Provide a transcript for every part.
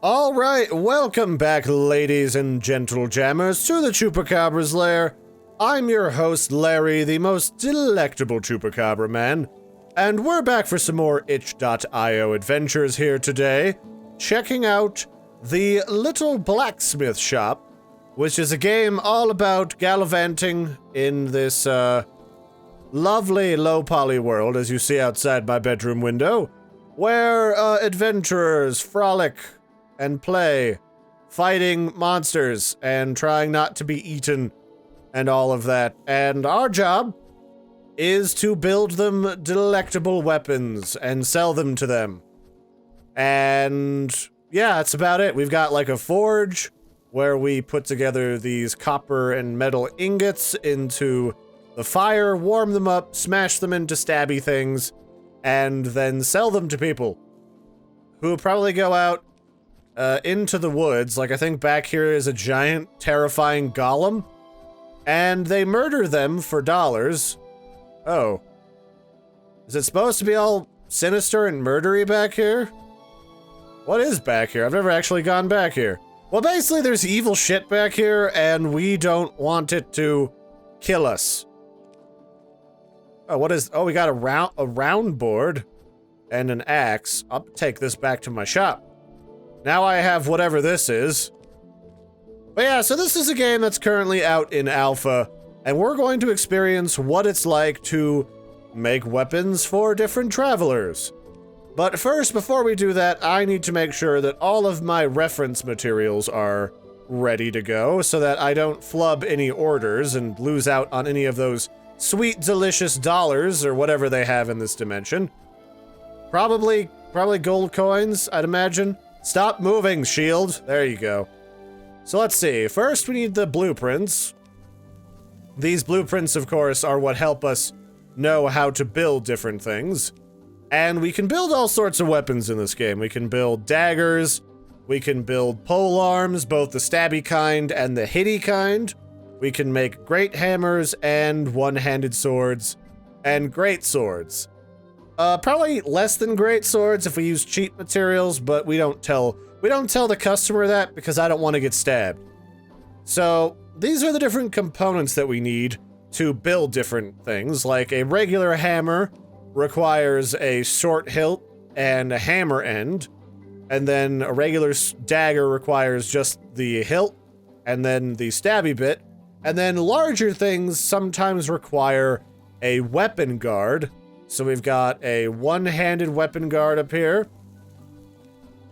All right, welcome back, ladies and gentle jammers, to the Chupacabra's lair. I'm your host, Larry, the most delectable Chupacabra man, and we're back for some more itch.io adventures here today, checking out the Little Blacksmith Shop, which is a game all about gallivanting in this, lovely low-poly world, as you see outside my bedroom window, where, adventurers frolic and play, fighting monsters and trying not to be eaten and all of that. And our job is to build them delectable weapons and sell them to them. And yeah, that's about it. We've got like a forge where we put together these copper and metal ingots into the fire, warm them up, smash them into stabby things, and then sell them to people who probably go out into the woods. Like, I think back here is a giant, terrifying golem, and they murder them for dollars. Oh. Is it supposed to be all sinister and murdery back here? What is back here? I've never actually gone back here. Well, basically, there's evil shit back here, and we don't want it to kill us. Oh, what is... Oh, we got a round board and an axe. I'll take this back to my shop. Now I have whatever this is. But yeah, so this is a game that's currently out in alpha, and we're going to experience what it's like to make weapons for different travelers. But first, before we do that, I need to make sure that all of my reference materials are ready to go, so that I don't flub any orders and lose out on any of those sweet, delicious dollars, or whatever they have in this dimension. Probably gold coins, I'd imagine. Stop moving, shield. There you go. So let's see. First, we need the blueprints. These blueprints, of course, are what help us know how to build different things. And we can build all sorts of weapons in this game. We can build daggers. We can build pole arms, both the stabby kind and the hitty kind. We can make great hammers and one-handed swords and great swords. Probably less than great swords if we use cheap materials, but we don't tell the customer that because I don't want to get stabbed. So these are the different components that we need to build different things. Like a regular hammer requires a short hilt and a hammer end, and then a regular dagger requires just the hilt and then the stabby bit. And then larger things sometimes require a weapon guard. So we've got a one-handed weapon guard up here.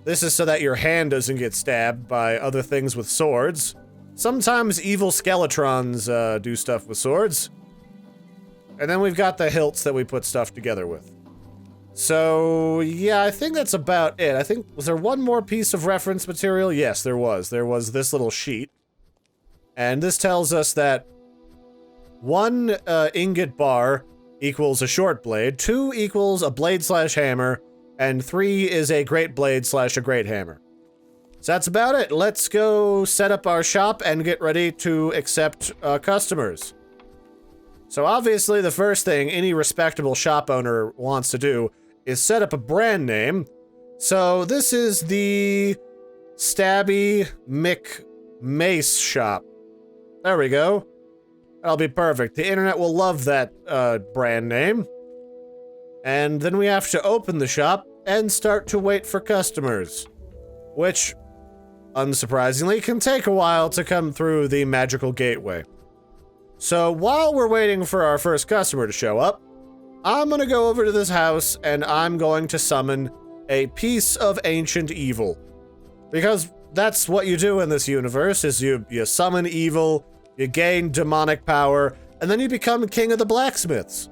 This is so that your hand doesn't get stabbed by other things with swords. Sometimes evil skeletrons do stuff with swords. And then we've got the hilts that we put stuff together with. So yeah, I think that's about it. I think, was there one more piece of reference material? Yes, there was. There was this little sheet. And this tells us that 1 ingot bar equals a short blade, 2 equals a blade slash hammer, and 3 is a great blade slash a great hammer. So that's about it. Let's go set up our shop and get ready to accept customers. So obviously the first thing any respectable shop owner wants to do is set up a brand name. So this is the Stabby McMace Shop. There we go. That'll be perfect. The internet will love that brand name. And then we have to open the shop and start to wait for customers, which, unsurprisingly, can take a while to come through the magical gateway. So while we're waiting for our first customer to show up, I'm gonna go over to this house and I'm going to summon a piece of ancient evil. Because that's what you do in this universe, is you summon evil, you gain demonic power, and then you become king of the blacksmiths.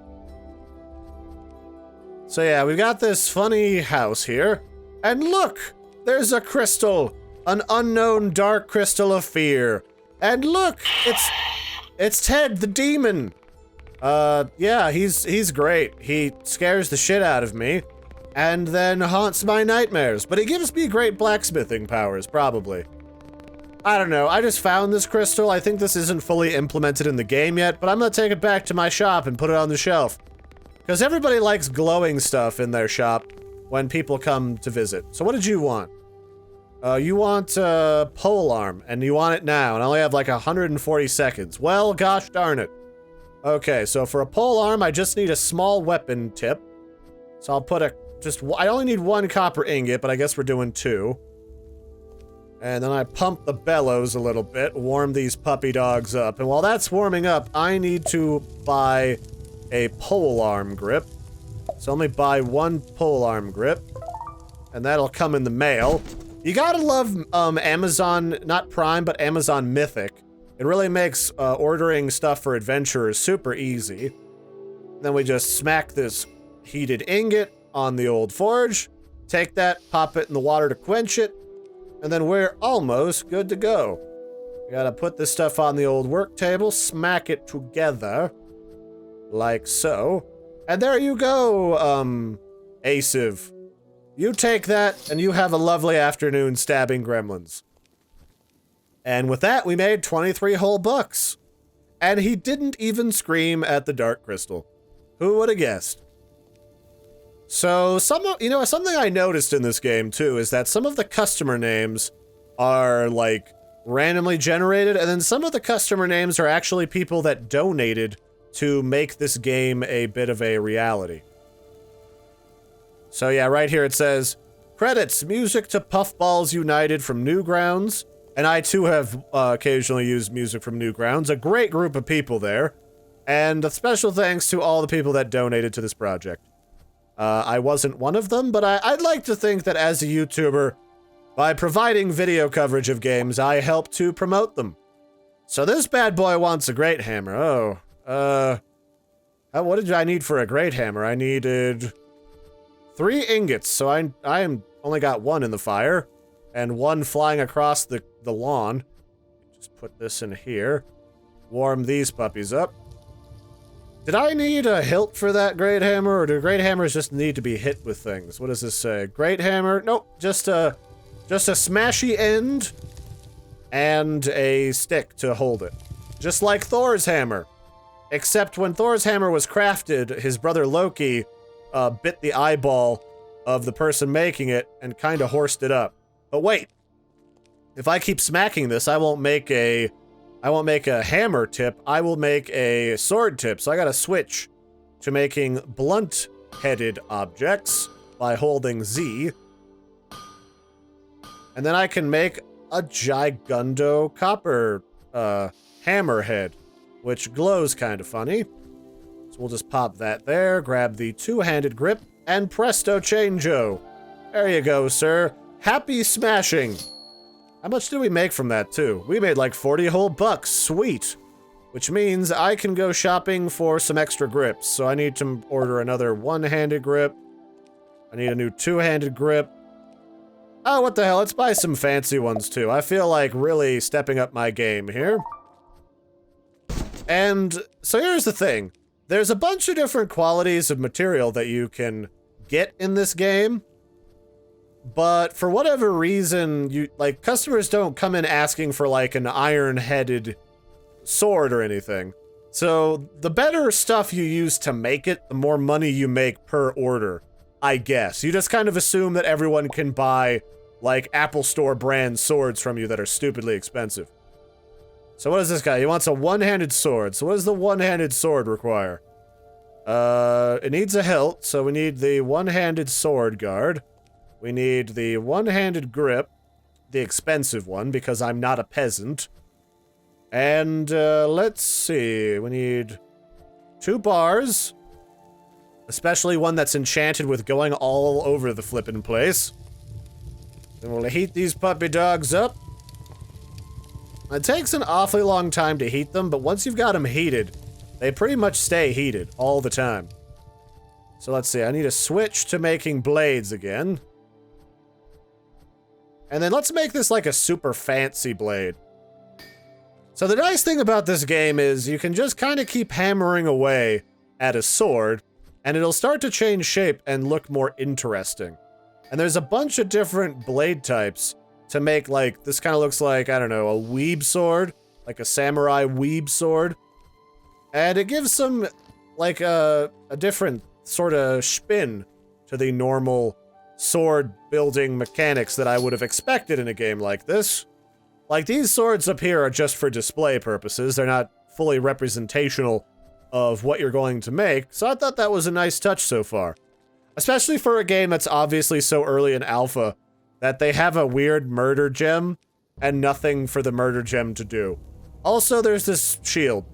So yeah, we've got this funny house here, and look! There's a crystal! An unknown dark crystal of fear. And look! It's Ted the demon! Yeah, he's great. He scares the shit out of me, and then haunts my nightmares, but he gives me great blacksmithing powers, probably. I don't know, I just found this crystal. I think this isn't fully implemented in the game yet, but I'm gonna take it back to my shop and put it on the shelf. Because everybody likes glowing stuff in their shop when people come to visit. So what did you want? You want a pole arm, and you want it now, and I only have like 140 seconds. Well, gosh darn it. Okay, so for a pole arm, I just need a small weapon tip. So I'll put I only need 1 copper ingot, but I guess we're doing 2. And then I pump the bellows a little bit, warm these puppy dogs up. And while that's warming up, I need to buy a pole arm grip. So only buy 1 pole arm grip, and that'll come in the mail. You gotta love Amazon, not Prime, but Amazon Mythic. It really makes ordering stuff for adventurers super easy. Then we just smack this heated ingot on the old forge, take that, pop it in the water to quench it, and then we're almost good to go. We gotta put this stuff on the old work table, smack it together, like so. And there you go, Asiv. You take that, and you have a lovely afternoon stabbing gremlins. And with that, we made 23 whole bucks. And he didn't even scream at the Dark Crystal. Who would have guessed? So, something I noticed in this game, too, is that some of the customer names are, like, randomly generated, and then some of the customer names are actually people that donated to make this game a bit of a reality. So yeah, right here it says, credits, music to Puffballs United from Newgrounds. And I too have occasionally used music from Newgrounds. A great group of people there. And a special thanks to all the people that donated to this project. I wasn't one of them, but I'd like to think that as a YouTuber, by providing video coverage of games, I help to promote them. So this bad boy wants a great hammer. What did I need for a great hammer? I needed 3 ingots, so I only got 1 in the fire, and 1 flying across the lawn. Just put this in here. Warm these puppies up. Did I need a hilt for that great hammer, or do great hammers just need to be hit with things? What does this say? Great hammer? Nope, just a smashy end and a stick to hold it. Just like Thor's hammer. Except when Thor's hammer was crafted, his brother Loki bit the eyeball of the person making it and kind of horsed it up. But wait, if I keep smacking this, I won't make a hammer tip, I will make a sword tip. So I gotta switch to making blunt-headed objects by holding Z. And then I can make a Gigundo copper hammerhead, which glows kind of funny. So we'll just pop that there, grab the 2-handed grip, and presto changeo. There you go, sir. Happy smashing. How much did we make from that, too? We made like 40 whole bucks. Sweet. Which means I can go shopping for some extra grips. So I need to order another 1-handed grip. I need a new 2-handed grip. Oh, what the hell? Let's buy some fancy ones, too. I feel like really stepping up my game here. And so here's the thing. There's a bunch of different qualities of material that you can get in this game. But for whatever reason, customers don't come in asking for like an iron-headed sword or anything. So the better stuff you use to make it, the more money you make per order, I guess. You just kind of assume that everyone can buy like Apple Store brand swords from you that are stupidly expensive. So what is this guy? He wants a 1-handed sword. So what does the 1-handed sword require? It needs a hilt, so we need the 1-handed sword guard. We need the 1-handed grip, the expensive one, because I'm not a peasant. And, let's see, we need 2 bars, especially one that's enchanted with going all over the flippin' place. Then we'll heat these puppy dogs up. It takes an awfully long time to heat them, but once you've got them heated, they pretty much stay heated all the time. So let's see, I need to switch to making blades again. And then let's make this like a super fancy blade. So the nice thing about this game is you can just kind of keep hammering away at a sword, and it'll start to change shape and look more interesting. And there's a bunch of different blade types to make, like, this kind of looks like, I don't know, a weeb sword, like a samurai weeb sword. And it gives some, like, a different sort of spin to the normal sword building mechanics that I would have expected in a game like this. Like, these swords up here are just for display purposes. They're not fully representational of what you're going to make, so I thought that was a nice touch so far. Especially for a game that's obviously so early in alpha that they have a weird murder gem and nothing for the murder gem to do. Also, there's this shield.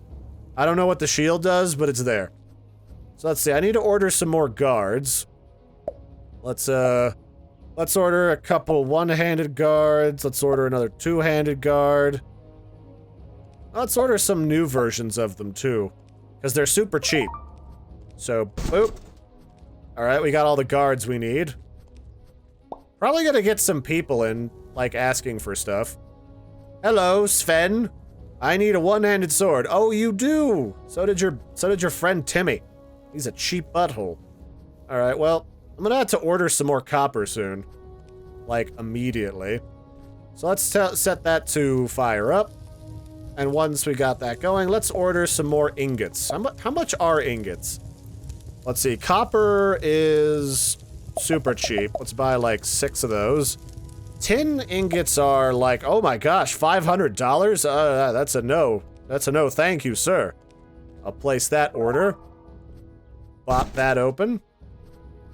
I don't know what the shield does, but it's there. So let's see, I need to order some more guards. Let's order a couple one-handed guards. Let's order another two-handed guard. Let's order some new versions of them, too. Because they're super cheap. So, boop. Alright, we got all the guards we need. Probably gonna get some people in, like, asking for stuff. Hello, Sven. I need a one-handed sword. Oh, you do! So did your friend Timmy. He's a cheap butthole. Alright, well, I'm gonna have to order some more copper soon. Like, immediately. So let's set that to fire up. And once we got that going, let's order some more ingots. How much are ingots? Let's see, copper is super cheap. Let's buy like 6 of those. Tin ingots are like, oh my gosh, $500? That's a no. That's a no, thank you, sir. I'll place that order. Pop that open.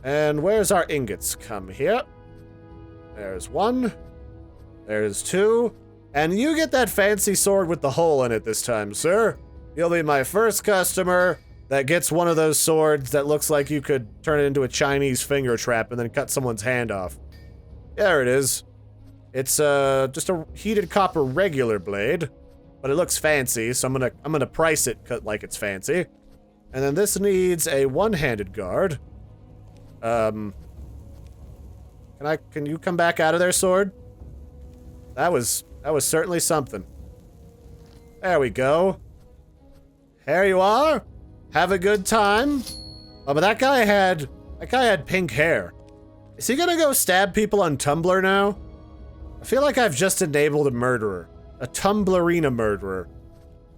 And where's our ingots? Come here. There's 1. There's 2. And you get that fancy sword with the hole in it this time, sir. You'll be my first customer that gets one of those swords that looks like you could turn it into a Chinese finger trap and then cut someone's hand off. There it is. It's just a heated copper regular blade, but it looks fancy, so I'm gonna price it like it's fancy. And then this needs a one-handed guard. Can you come back out of there, sword? That was certainly something. There we go. Here you are. Have a good time. Oh, but that guy had pink hair. Is he gonna go stab people on Tumblr now? I feel like I've just enabled a murderer. A Tumblerina murderer.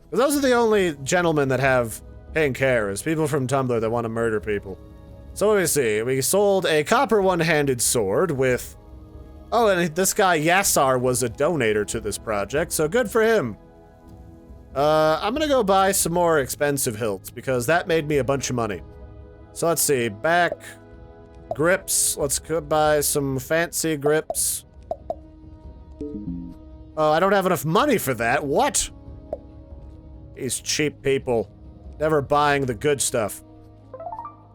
Those are the only gentlemen that have pink hair, is people from Tumblr that want to murder people. So let me see. We sold a copper one-handed sword with... Oh, and this guy Yassar was a donator to this project, so good for him. I'm gonna go buy some more expensive hilts, because that made me a bunch of money. So let's see, back grips. Let's go buy some fancy grips. Oh, I don't have enough money for that. What? These cheap people. Never buying the good stuff.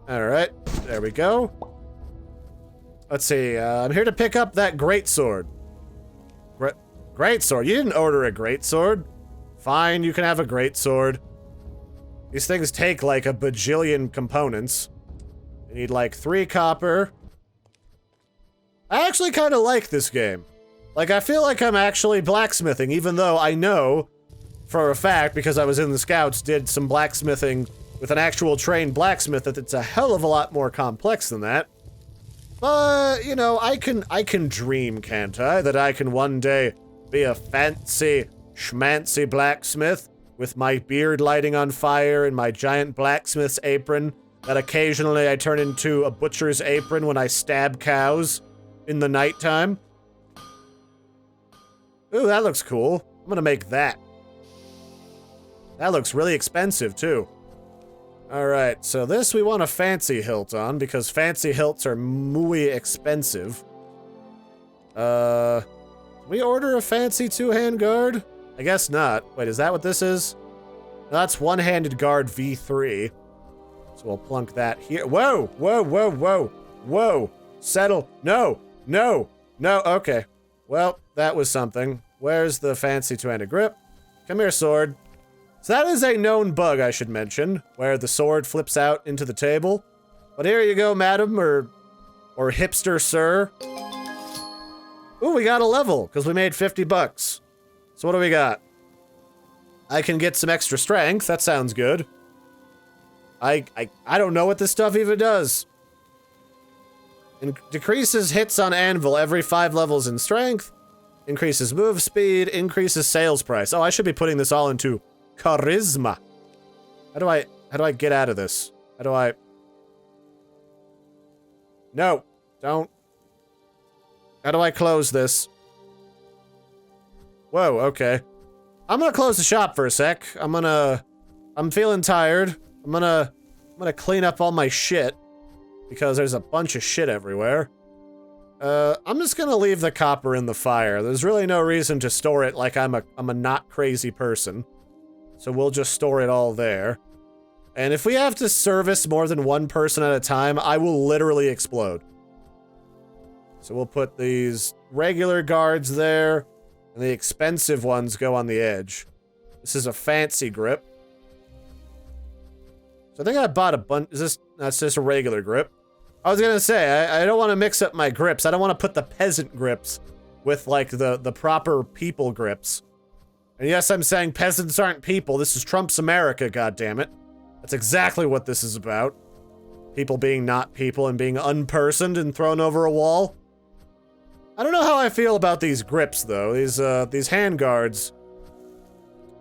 Alright, there we go. Let's see, I'm here to pick up that greatsword. Greatsword? You didn't order a greatsword. Fine, you can have a greatsword. These things take like a bajillion components. You need like 3 copper. I actually kind of like this game. Like, I feel like I'm actually blacksmithing, even though I know for a fact, because I was in the scouts, did some blacksmithing with an actual trained blacksmith, that it's a hell of a lot more complex than that. But, you know, I can dream, can't I? That I can one day be a fancy, schmancy blacksmith with my beard lighting on fire and my giant blacksmith's apron that occasionally I turn into a butcher's apron when I stab cows in the nighttime. Ooh, that looks cool. I'm gonna make that. That looks really expensive, too. Alright, so this we want a fancy hilt on, because fancy hilts are muy expensive. We order a fancy two-hand guard? I guess not. Wait, is that what this is? No, that's one-handed guard V3. So we'll plunk that here. Whoa! Whoa, whoa, whoa! Whoa! Settle! No! No! No, okay. Well, that was something. Where's the fancy two-handed grip? Come here, sword. So that is a known bug, I should mention, where the sword flips out into the table. But here you go, madam, or hipster sir. Ooh, we got a level, because we made 50 bucks. So what do we got? I can get some extra strength, that sounds good. I don't know what this stuff even does. Decreases hits on anvil every 5 levels in strength. Increases move speed, increases sales price. Oh, I should be putting this all into charisma. How do I get out of this? How do I... No, don't. How do I close this? Whoa, okay. I'm gonna close the shop for a sec. I'm feeling tired. I'm gonna clean up all my shit because there's a bunch of shit everywhere. I'm just gonna leave the copper in the fire. There's really no reason to store it like I'm a not crazy person. So we'll just store it all there. And if we have to service more than one person at a time, I will literally explode. So we'll put these regular guards there, and the expensive ones go on the edge. This is a fancy grip. So I think I bought a bunch. That's just a regular grip. I was gonna say, I don't want to mix up my grips. I don't want to put the peasant grips with, like, the proper people grips. And yes, I'm saying peasants aren't people. This is Trump's America, goddammit. That's exactly what this is about. People being not people and being unpersoned and thrown over a wall. I don't know how I feel about these grips, though. These hand guards.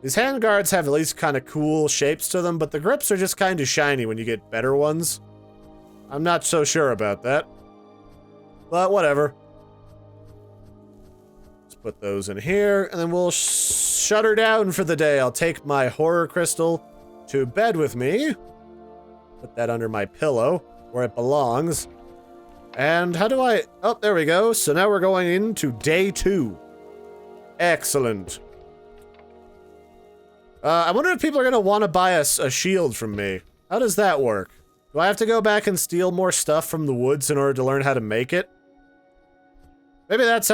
These hand guards have at least kind of cool shapes to them, but the grips are just kind of shiny when you get better ones. I'm not so sure about that. But whatever. Let's put those in here, and then we'll shut her down for the day. I'll take my horror crystal to bed with me. Put that under my pillow, where it belongs. And how do I... Oh, there we go. So now we're going into day 2. Excellent. I wonder if people are going to want to buy a shield from me. How does that work? Do I have to go back and steal more stuff from the woods in order to learn how to make it? Maybe that's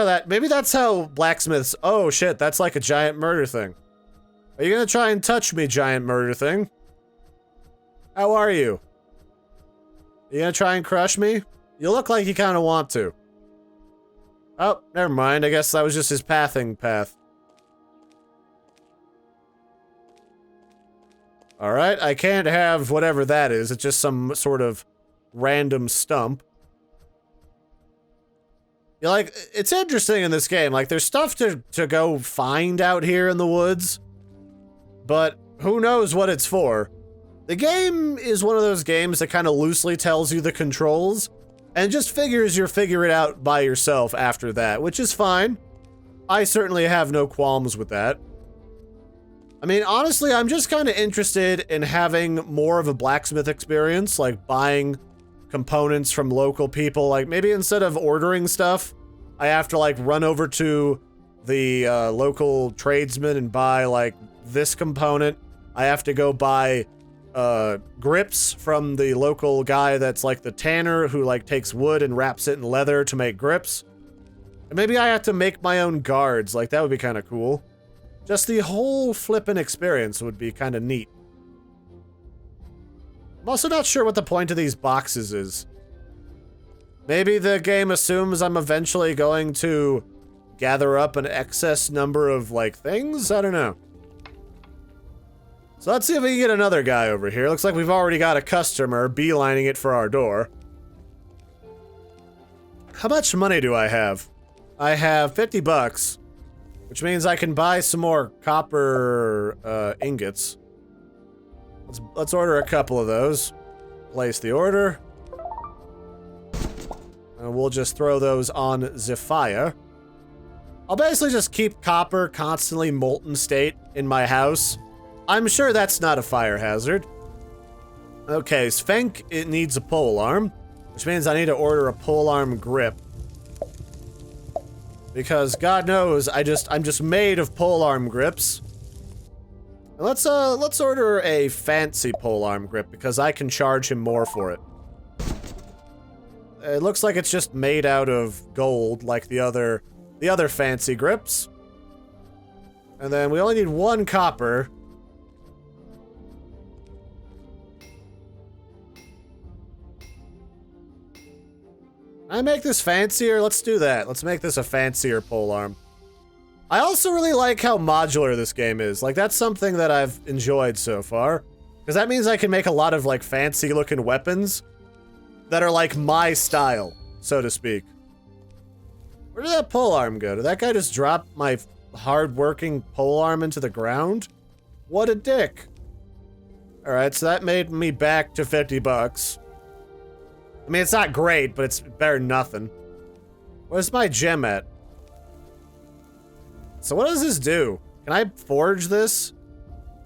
how blacksmiths... Oh, shit, that's like a giant murder thing. Are you going to try and touch me, giant murder thing? How are you? You going to try and crush me? You look like you kind of want to. Oh, never mind. I guess that was just his pathing path. Alright, I can't have whatever that is. It's just some sort of random stump. You're like, it's interesting in this game. Like, there's stuff to go find out here in the woods. But who knows what it's for. The game is one of those games that kind of loosely tells you the controls. And just figures you'll figure it out by yourself after that, which is fine. I certainly have no qualms with that. I mean, honestly, I'm just kind of interested in having more of a blacksmith experience, like buying components from local people. Like, maybe instead of ordering stuff, I have to, like, run over to the local tradesman and buy, like, this component. I have to go buy grips from the local guy that's like the tanner who like takes wood and wraps it in leather to make grips. And maybe I have to make my own guards. Like, that would be kind of cool. Just the whole flippin' experience would be kind of neat. I'm also not sure what the point of these boxes is. Maybe the game assumes I'm eventually going to gather up an excess number of, like, things? I don't know. So let's see if we can get another guy over here. Looks like we've already got a customer beelining it for our door. How much money do I have? I have 50 bucks, which means I can buy some more copper ingots. Let's order a couple of those. Place the order. And we'll just throw those on the fire. I'll basically just keep copper constantly molten state in my house. I'm sure that's not a fire hazard. Okay, Svenk, it needs a pole arm, which means I need to order a pole arm grip. Because God knows, I'm just made of pole arm grips. And let's order a fancy pole arm grip because I can charge him more for it. It looks like it's just made out of gold like the other fancy grips. And then we only need 1 copper. Can I make this fancier? Let's do that. Let's make this a fancier pole arm. I also really like how modular this game is. Like, that's something that I've enjoyed so far. Because that means I can make a lot of, like, fancy looking weapons that are, like, my style, so to speak. Where did that pole arm go? Did that guy just drop my hard-working pole arm into the ground? What a dick. Alright, so that made me back to 50 bucks. I mean, it's not great, but it's better than nothing. Where's my gem at? So what does this do? Can I forge this?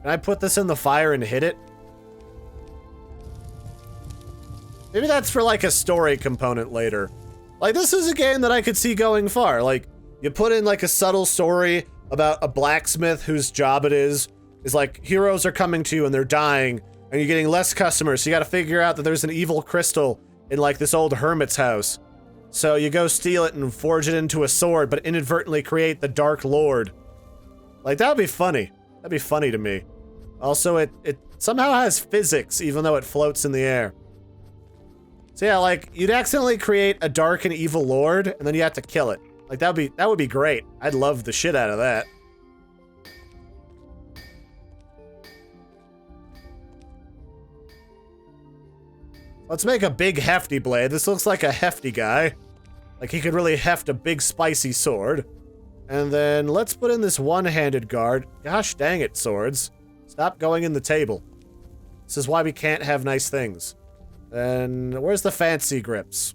Can I put this in the fire and hit it? Maybe that's for like a story component later. Like, this is a game that I could see going far. Like, you put in like a subtle story about a blacksmith whose job it is like heroes are coming to you and they're dying and you're getting less customers. So you gotta figure out that there's an evil crystal in like this old hermit's house. So you go steal it and forge it into a sword, but inadvertently create the Dark Lord. Like, that would be funny. That'd be funny to me. Also, it somehow has physics, even though it floats in the air. So yeah, like, you'd accidentally create a dark and evil lord, and then you have to kill it. Like, that would be great. I'd love the shit out of that. Let's make a big hefty blade. This looks like a hefty guy. Like, he could really heft a big spicy sword. And then let's put in this one-handed guard. Gosh dang it, swords. Stop going in the table. This is why we can't have nice things. Then where's the fancy grips?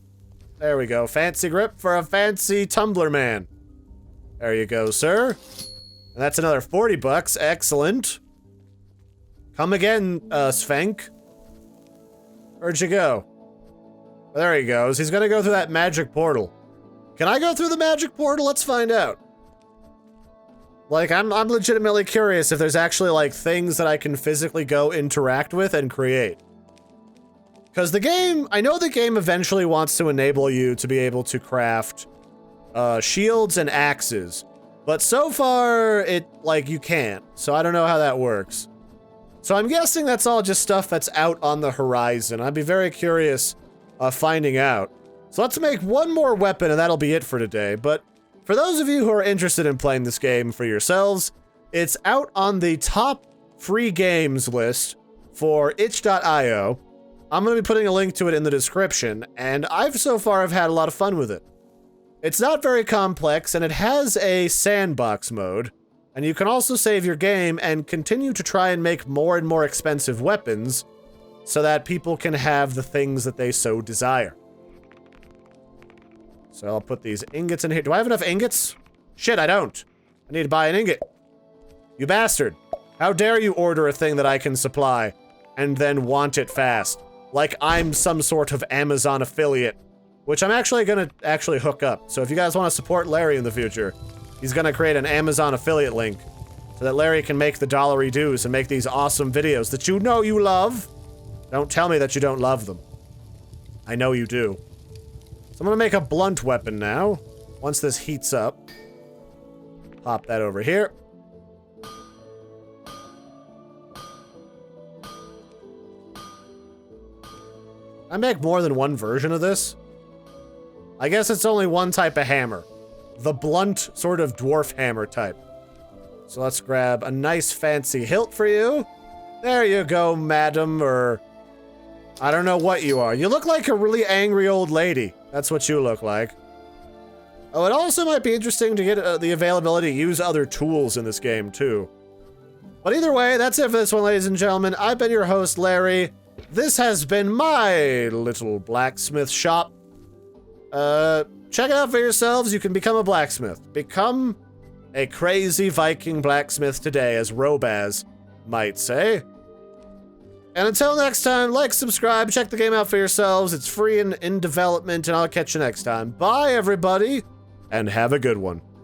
There we go. Fancy grip for a fancy tumbler man. There you go, sir. And that's another 40 bucks. Excellent. Come again, Svenk. Where'd you go? There he goes. He's gonna go through that magic portal. Can I go through the magic portal? Let's find out. Like, I'm legitimately curious if there's actually, like, things that I can physically go interact with and create. Because the game, I know the game eventually wants to enable you to be able to craft shields and axes. But so far, you can't. So I don't know how that works. So I'm guessing that's all just stuff that's out on the horizon. I'd be very curious finding out. So let's make one more weapon and that'll be it for today. But for those of you who are interested in playing this game for yourselves, it's out on the top free games list for itch.io. I'm going to be putting a link to it in the description, and I've so far have had a lot of fun with it. It's not very complex, and it has a sandbox mode, and you can also save your game and continue to try and make more and more expensive weapons so that people can have the things that they so desire. So I'll put these ingots in here. Do I have enough ingots? Shit, I don't. I need to buy an ingot. You bastard. How dare you order a thing that I can supply and then want it fast? Like I'm some sort of Amazon affiliate, which I'm actually gonna hook up. So if you guys want to support Larry in the future, he's gonna create an Amazon affiliate link so that Larry can make the dollary dues and make these awesome videos that you know you love. Don't tell me that you don't love them. I know you do. So I'm gonna make a blunt weapon now. Once this heats up, pop that over here. I make more than one version of this. I guess it's only one type of hammer. The blunt sort of dwarf hammer type. So let's grab a nice fancy hilt for you. There you go, madam, or I don't know what you are. You look like a really angry old lady. That's what you look like. Oh, it also might be interesting to get the availability to use other tools in this game, too. But either way, that's it for this one, ladies and gentlemen. I've been your host, Larry. This has been my Little Blacksmith Shop. Check it out for yourselves. You can become a blacksmith. Become a crazy Viking blacksmith today, as Robaz might say. And until next time, like, subscribe, check the game out for yourselves. It's free and in development, and I'll catch you next time. Bye, everybody, and have a good one.